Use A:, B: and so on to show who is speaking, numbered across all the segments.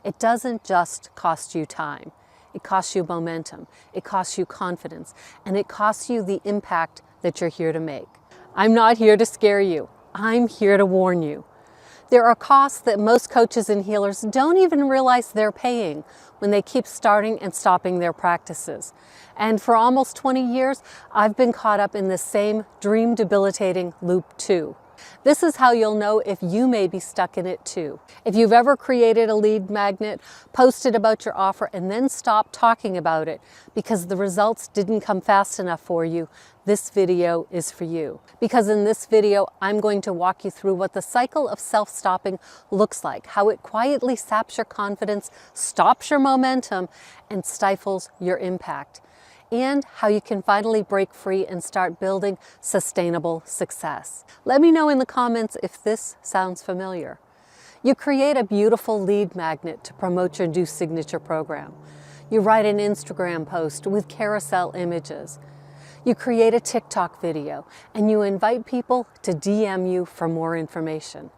A: It doesn't just cost you time. It costs you momentum, it costs you confidence, and it costs you the impact that you're here to make. I'm not here to scare you. I'm here to warn you. There are costs that most coaches and healers don't even realize they're paying when they keep starting and stopping their practices. And for almost 20 years, I've been caught up in the same dream-debilitating loop too. This is how you'll know if you may be stuck in it too. If you've ever created a lead magnet, posted about your offer, and then stopped talking about it because the results didn't come fast enough for you, this video is for you. Because in this video, I'm going to walk you through what the cycle of self-stopping looks like, how it quietly saps your confidence, stops your momentum, and stifles your impact, and how you can finally break free and start building sustainable success. Let me know in the comments if this sounds familiar. You create a beautiful lead magnet to promote your new signature program. You write an Instagram post with carousel images. You create a TikTok video and you invite people to DM you for more information.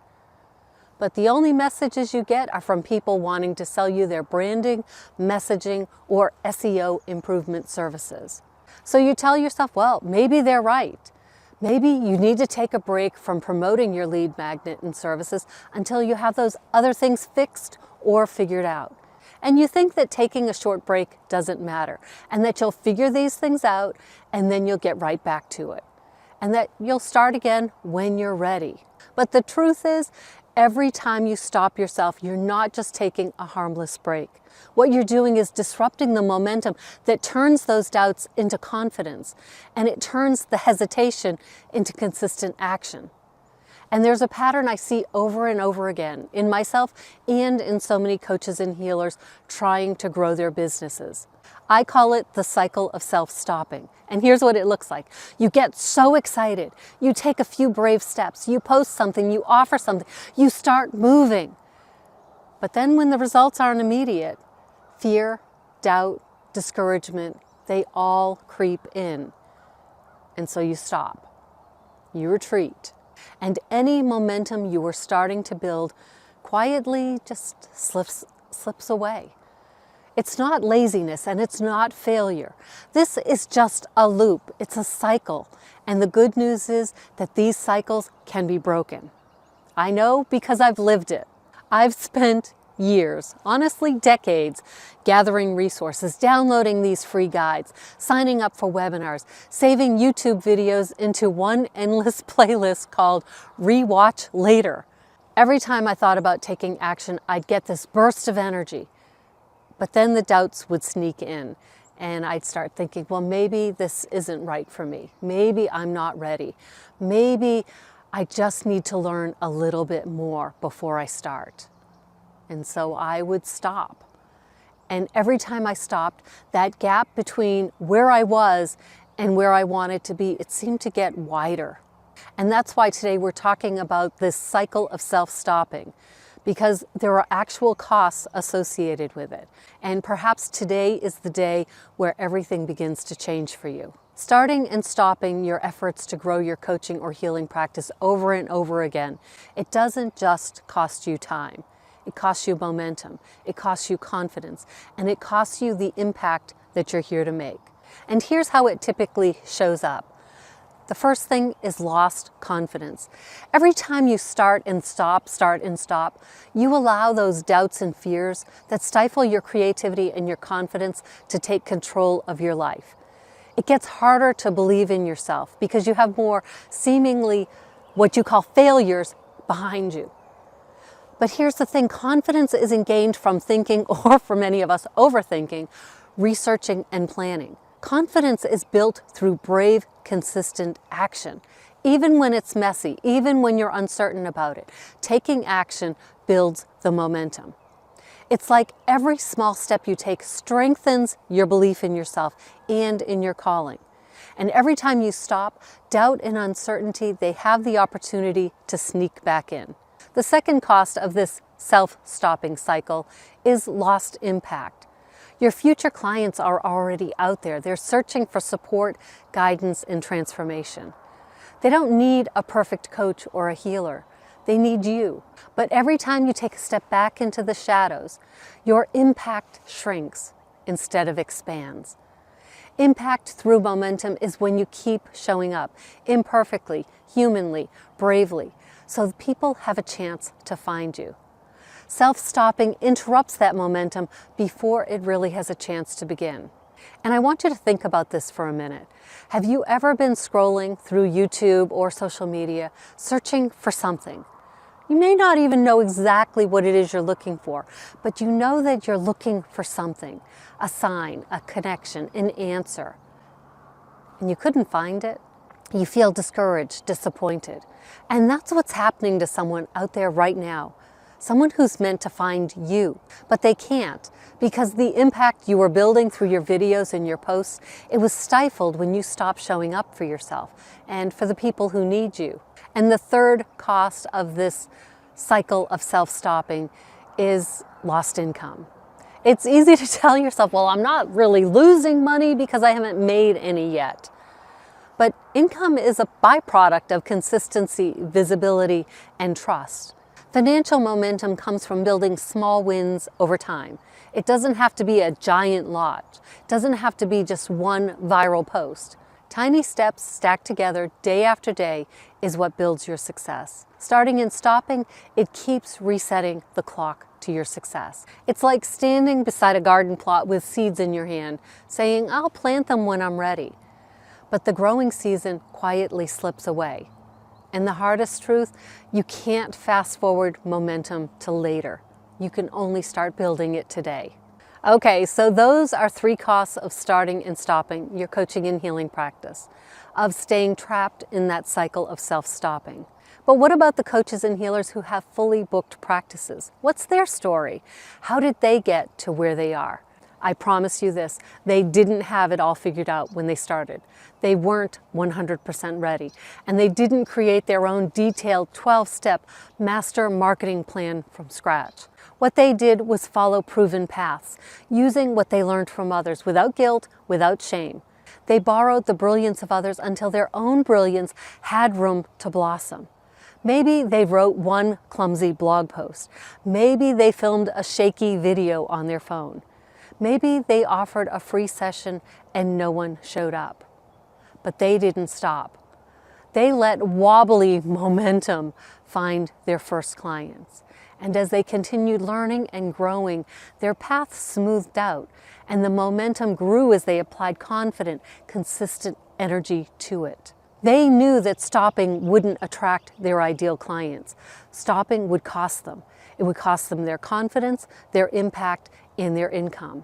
A: But the only messages you get are from people wanting to sell you their branding, messaging, or SEO improvement services. So you tell yourself, well, maybe they're right. Maybe you need to take a break from promoting your lead magnet and services until you have those other things fixed or figured out. And you think that taking a short break doesn't matter, and that you'll figure these things out and then you'll get right back to it, and that you'll start again when you're ready. But the truth is, every time you stop yourself, you're not just taking a harmless break. What you're doing is disrupting the momentum that turns those doubts into confidence, and it turns the hesitation into consistent action. And there's a pattern I see over and over again in myself and in so many coaches and healers trying to grow their businesses. I call it the cycle of self-stopping. And here's what it looks like. You get so excited. You take a few brave steps. You post something. You offer something. You start moving. But then when the results aren't immediate, fear, doubt, discouragement, they all creep in. And so you stop. You retreat. And any momentum you were starting to build quietly just slips away. It's not laziness and it's not failure. This is just a loop. It's a cycle. And the good news is that these cycles can be broken. I know because I've lived it. I've spent years, honestly decades, gathering resources, downloading these free guides, signing up for webinars, saving YouTube videos into one endless playlist called Rewatch Later. Every time I thought about taking action, I'd get this burst of energy. But then the doubts would sneak in and I'd start thinking, well, maybe this isn't right for me. Maybe I'm not ready. Maybe I just need to learn a little bit more before I start. And so I would stop. And every time I stopped, that gap between where I was and where I wanted to be, it seemed to get wider. And that's why today we're talking about this cycle of self-stopping, because there are actual costs associated with it. And perhaps today is the day where everything begins to change for you. Starting and stopping your efforts to grow your coaching or healing practice over and over again, it doesn't just cost you time. It costs you momentum, it costs you confidence, and it costs you the impact that you're here to make. And here's how it typically shows up. The first thing is lost confidence. Every time you start and stop, you allow those doubts and fears that stifle your creativity and your confidence to take control of your life. It gets harder to believe in yourself because you have more seemingly what you call failures behind you. But here's the thing, confidence isn't gained from thinking, or for many of us, overthinking, researching, and planning. Confidence is built through brave, consistent action. Even when it's messy, even when you're uncertain about it, taking action builds the momentum. It's like every small step you take strengthens your belief in yourself and in your calling. And every time you stop, doubt and uncertainty, they have the opportunity to sneak back in. The second cost of this self-stopping cycle is lost impact. Your future clients are already out there. They're searching for support, guidance, and transformation. They don't need a perfect coach or a healer. They need you. But every time you take a step back into the shadows, your impact shrinks instead of expands. Impact through momentum is when you keep showing up imperfectly, humanly, bravely, so people have a chance to find you. Self-stopping interrupts that momentum before it really has a chance to begin. And I want you to think about this for a minute. Have you ever been scrolling through YouTube or social media, searching for something? You may not even know exactly what it is you're looking for, but you know that you're looking for something, a sign, a connection, an answer. And you couldn't find it. You feel discouraged, disappointed. And that's what's happening to someone out there right now. Someone who's meant to find you, but they can't, because the impact you were building through your videos and your posts, it was stifled when you stopped showing up for yourself and for the people who need you. And the third cost of this cycle of self-stopping is lost income. It's easy to tell yourself, well, I'm not really losing money because I haven't made any yet. But income is a byproduct of consistency, visibility, and trust. Financial momentum comes from building small wins over time. It doesn't have to be a giant lot. It doesn't have to be just one viral post. Tiny steps stacked together day after day is what builds your success. Starting and stopping, it keeps resetting the clock to your success. It's like standing beside a garden plot with seeds in your hand, saying, I'll plant them when I'm ready. But the growing season quietly slips away. And the hardest truth, you can't fast forward momentum to later. You can only start building it today. Okay, so those are 3 costs of starting and stopping your coaching and healing practice, of staying trapped in that cycle of self-stopping. But what about the coaches and healers who have fully booked practices? What's their story? How did they get to where they are? I promise you this, they didn't have it all figured out when they started. They weren't 100% ready, and they didn't create their own detailed 12-step master marketing plan from scratch. What they did was follow proven paths, using what they learned from others without guilt, without shame. They borrowed the brilliance of others until their own brilliance had room to blossom. Maybe they wrote one clumsy blog post. Maybe they filmed a shaky video on their phone. Maybe they offered a free session and no one showed up. But they didn't stop. They let wobbly momentum find their first clients. And as they continued learning and growing, their path smoothed out, and the momentum grew as they applied confident, consistent energy to it. They knew that stopping wouldn't attract their ideal clients. Stopping would cost them. It would cost them their confidence, their impact, and their income.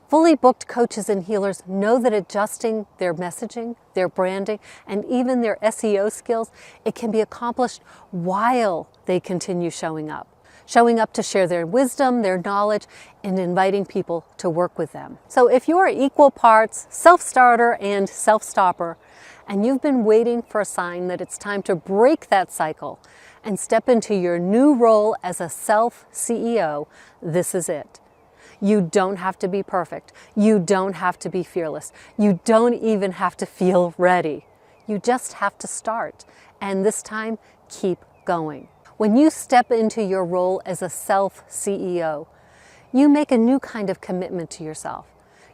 A: Fully booked coaches and healers know that adjusting their messaging, their branding, and even their SEO skills, it can be accomplished while they continue showing up. Showing up to share their wisdom, their knowledge, and inviting people to work with them. So if you are equal parts self-starter and self-stopper, and you've been waiting for a sign that it's time to break that cycle and step into your new role as a self-CEO, this is it. You don't have to be perfect. You don't have to be fearless. You don't even have to feel ready. You just have to start. And this time, keep going. When you step into your role as a self-CEO, you make a new kind of commitment to yourself.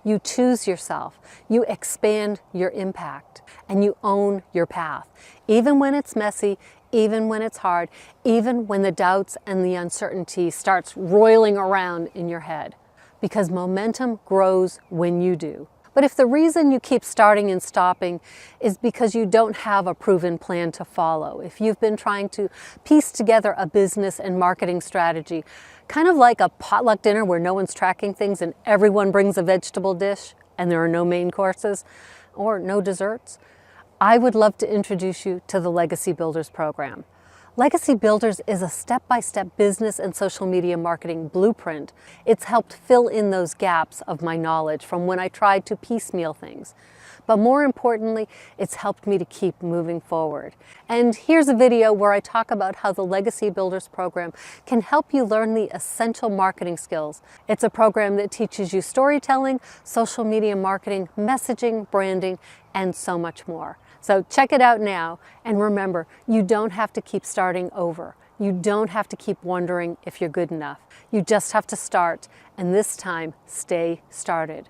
A: You choose yourself. You expand your impact. And you own your path. Even when it's messy, even when it's hard, even when the doubts and the uncertainty starts roiling around in your head. Because momentum grows when you do. But if the reason you keep starting and stopping is because you don't have a proven plan to follow, if you've been trying to piece together a business and marketing strategy, kind of like a potluck dinner where no one's tracking things and everyone brings a vegetable dish and there are no main courses or no desserts, I would love to introduce you to the Legacy Builders program. Legacy Builders is a step-by-step business and social media marketing blueprint. It's helped fill in those gaps of my knowledge from when I tried to piecemeal things. But more importantly, it's helped me to keep moving forward. And here's a video where I talk about how the Legacy Builders program can help you learn the essential marketing skills. It's a program that teaches you storytelling, social media marketing, messaging, branding, and so much more. So check it out now, and remember, you don't have to keep starting over. You don't have to keep wondering if you're good enough. You just have to start, and this time, stay started.